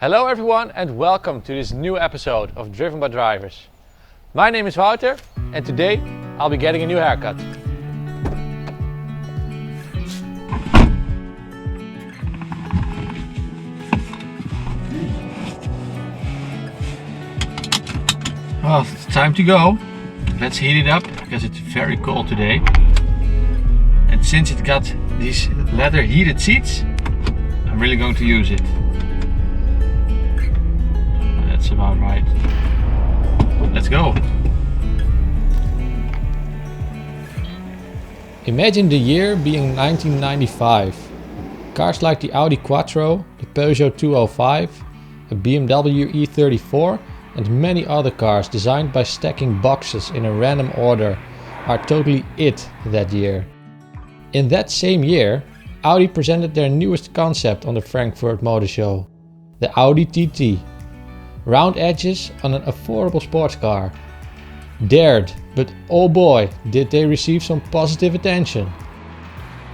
Hello everyone and welcome to this new episode of Driven by Drivers. My name is Wouter and today I'll be getting a new haircut. Well, it's time to go. Let's heat it up because it's very cold today. And since it got these leather heated seats, I'm really going to use it. That's about right. Let's go. Imagine the year being 1995. Cars like the Audi Quattro, the Peugeot 205, a BMW E34 and many other cars designed by stacking boxes in a random order are totally it that year. In that same year, Audi presented their newest concept on the Frankfurt Motor Show, the Audi TT. Round edges on an affordable sports car. Dared, but oh boy, did they receive some positive attention.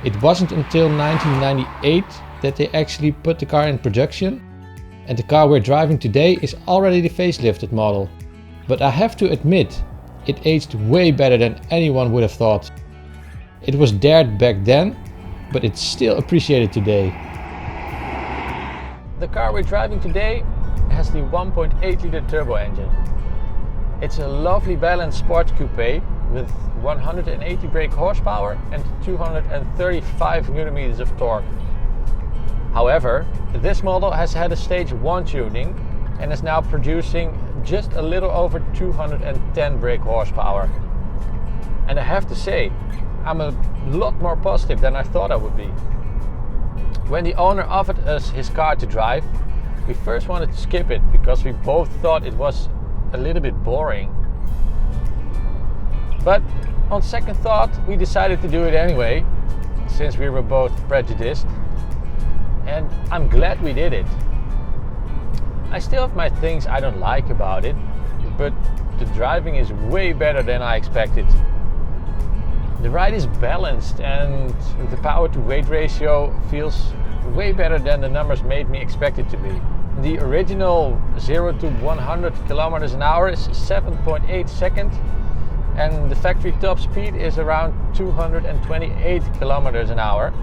It wasn't until 1998 that they actually put the car in production, and the car we're driving today is already the facelifted model. But I have to admit, it aged way better than anyone would have thought. It was dared back then, but it's still appreciated today. The car we're driving today has the 1.8 liter turbo engine. It's a lovely balanced sports coupe with 180 brake horsepower and 235 newton-meters of torque. However, this model has had a stage 1 tuning and is now producing just a little over 210 brake horsepower. And I have to say, I'm a lot more positive than I thought I would be. When the owner offered us his car to drive, we first wanted to skip it because we both thought it was a little bit boring. But on second thought, we decided to do it anyway, since we were both prejudiced. And I'm glad we did it. I still have my things I don't like about it, but the driving is way better than I expected. The ride is balanced and the power to weight ratio feels way better than the numbers made me expect it to be. The original 0 to 100 kilometers an hour is 7.8 seconds and the factory top speed is around 228 kilometers an hour,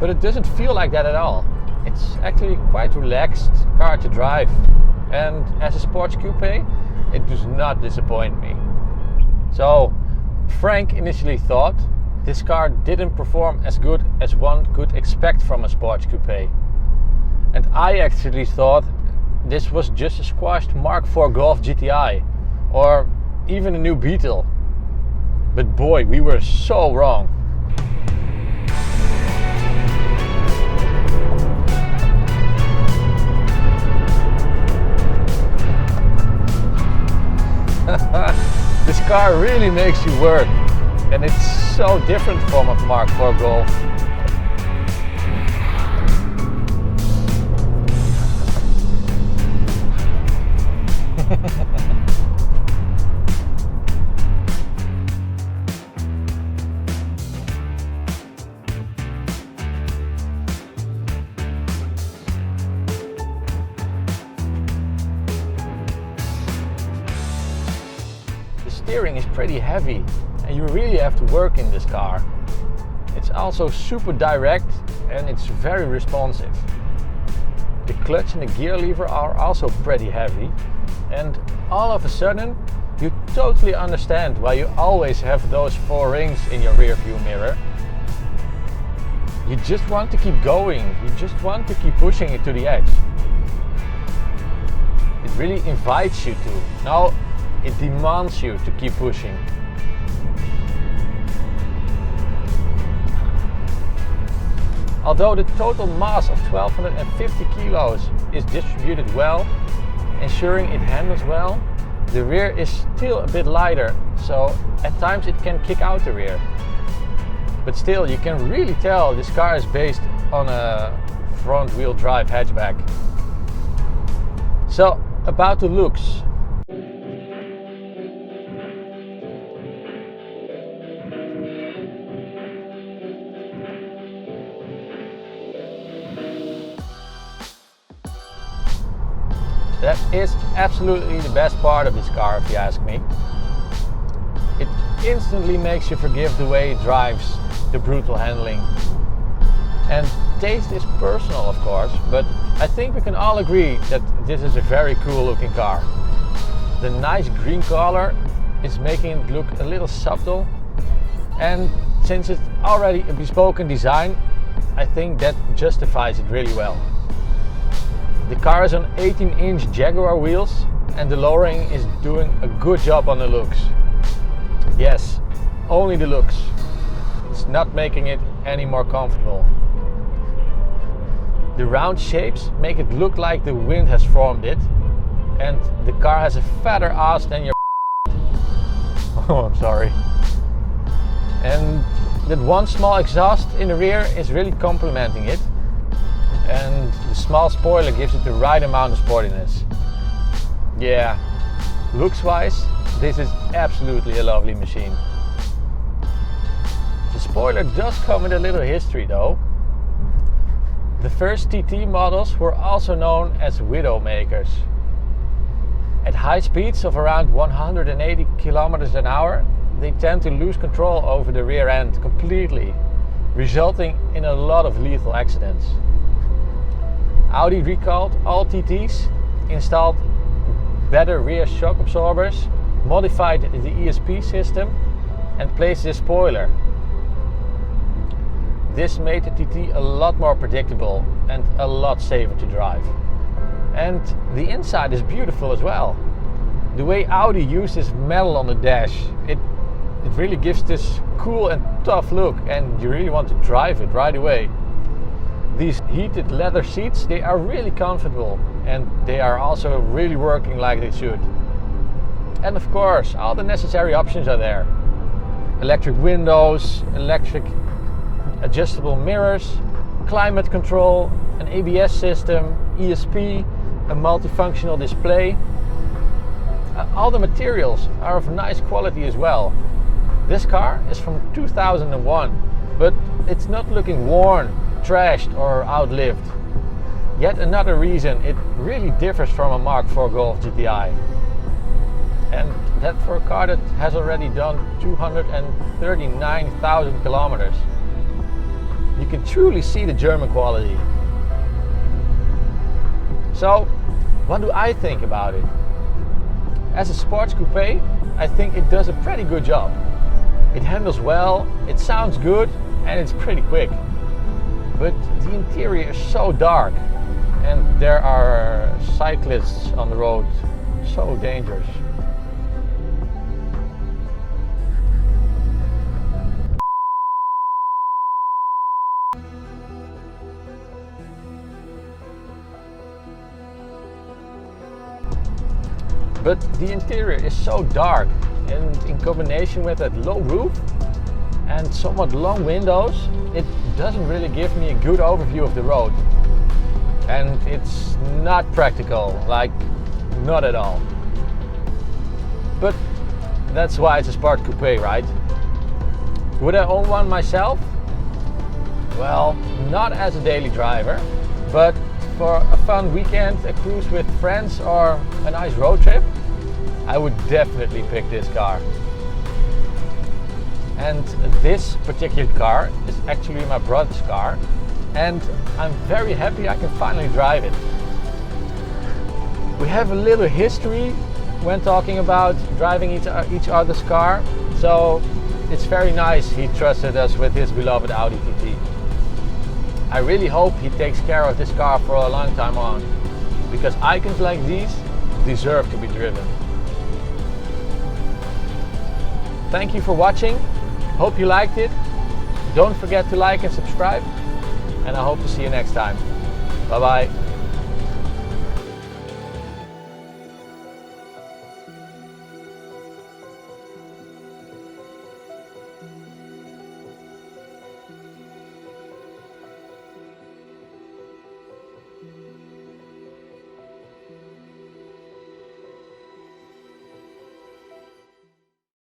but it doesn't feel like that at all. It's actually quite relaxed car to drive, and as a sports coupe it does not disappoint me. So Frank initially thought this car didn't perform as good as one could expect from a sports coupe. And I actually thought this was just a squashed Mark IV Golf GTI or even a new Beetle. But boy, we were so wrong. This car really makes you work, and it's so different from a Mark IV Golf. The steering is pretty heavy and you really have to work in this car. It's also super direct and it's very responsive. The clutch and the gear lever are also pretty heavy, and all of a sudden you totally understand why you always have those 4 rings in your rear view mirror. You just want to keep going, you just want to keep pushing it to the edge. It really invites you to. No, it demands you to keep pushing. Although the total mass of 1250 kilos is distributed well, ensuring it handles well, the rear is still a bit lighter, so at times it can kick out the rear. But still, you can really tell this car is based on a front-wheel drive hatchback. So, about the looks. is absolutely the best part of this car, if you ask me. It instantly makes you forgive the way it drives, the brutal handling. And taste is personal, of course, but I think we can all agree that this is a very cool looking car. The nice green color is making it look a little subtle, and since it's already a bespoke design, I think that justifies it really well. The car is on 18-inch Jaguar wheels, and the lowering is doing a good job on the looks. Yes, only the looks. It's not making it any more comfortable. The round shapes make it look like the wind has formed it, and the car has a fatter ass than your oh, I'm sorry. And that one small exhaust in the rear is really complementing it, and the small spoiler gives it the right amount of sportiness. Yeah, looks wise, this is absolutely a lovely machine. The spoiler does come with a little history though. The first TT models were also known as Widowmakers. At high speeds of around 180 kilometers an hour, they tend to lose control over the rear end completely, resulting in a lot of lethal accidents. Audi recalled all TTs, installed better rear shock absorbers, modified the ESP system, and placed a spoiler. This made the TT a lot more predictable and a lot safer to drive. And the inside is beautiful as well. The way Audi uses metal on the dash, it really gives this cool and tough look, and you really want to drive it right away. These heated leather seats, they are really comfortable, and they are also really working like they should. And of course, all the necessary options are there. Electric windows, electric adjustable mirrors, climate control, an ABS system, ESP, a multifunctional display. All the materials are of nice quality as well. This car is from 2001, but it's not looking worn, trashed or outlived. Yet another reason it really differs from a Mark IV Golf GTI. And that for a car that has already done 239,000 kilometers. You can truly see the German quality. So, what do I think about it? As a sports coupe, I think it does a pretty good job. It handles well, it sounds good, and it's pretty quick. But the interior is so dark, and there are cyclists on the road, so dangerous. But the interior is so dark, and in combination with that low roof and somewhat long windows, it doesn't really give me a good overview of the road. And it's not practical, like not at all. But that's why it's a sport coupe, right? Would I own one myself? Well, not as a daily driver, but for a fun weekend, a cruise with friends, or a nice road trip, I would definitely pick this car. And this particular car is actually my brother's car, and I'm very happy I can finally drive it. We have a little history when talking about driving each other's car, so it's very nice he trusted us with his beloved Audi TT. I really hope he takes care of this car for a long time on, because icons like these deserve to be driven. Thank you for watching. Hope you liked it. Don't forget to like and subscribe, and I hope to see you next time. Bye bye.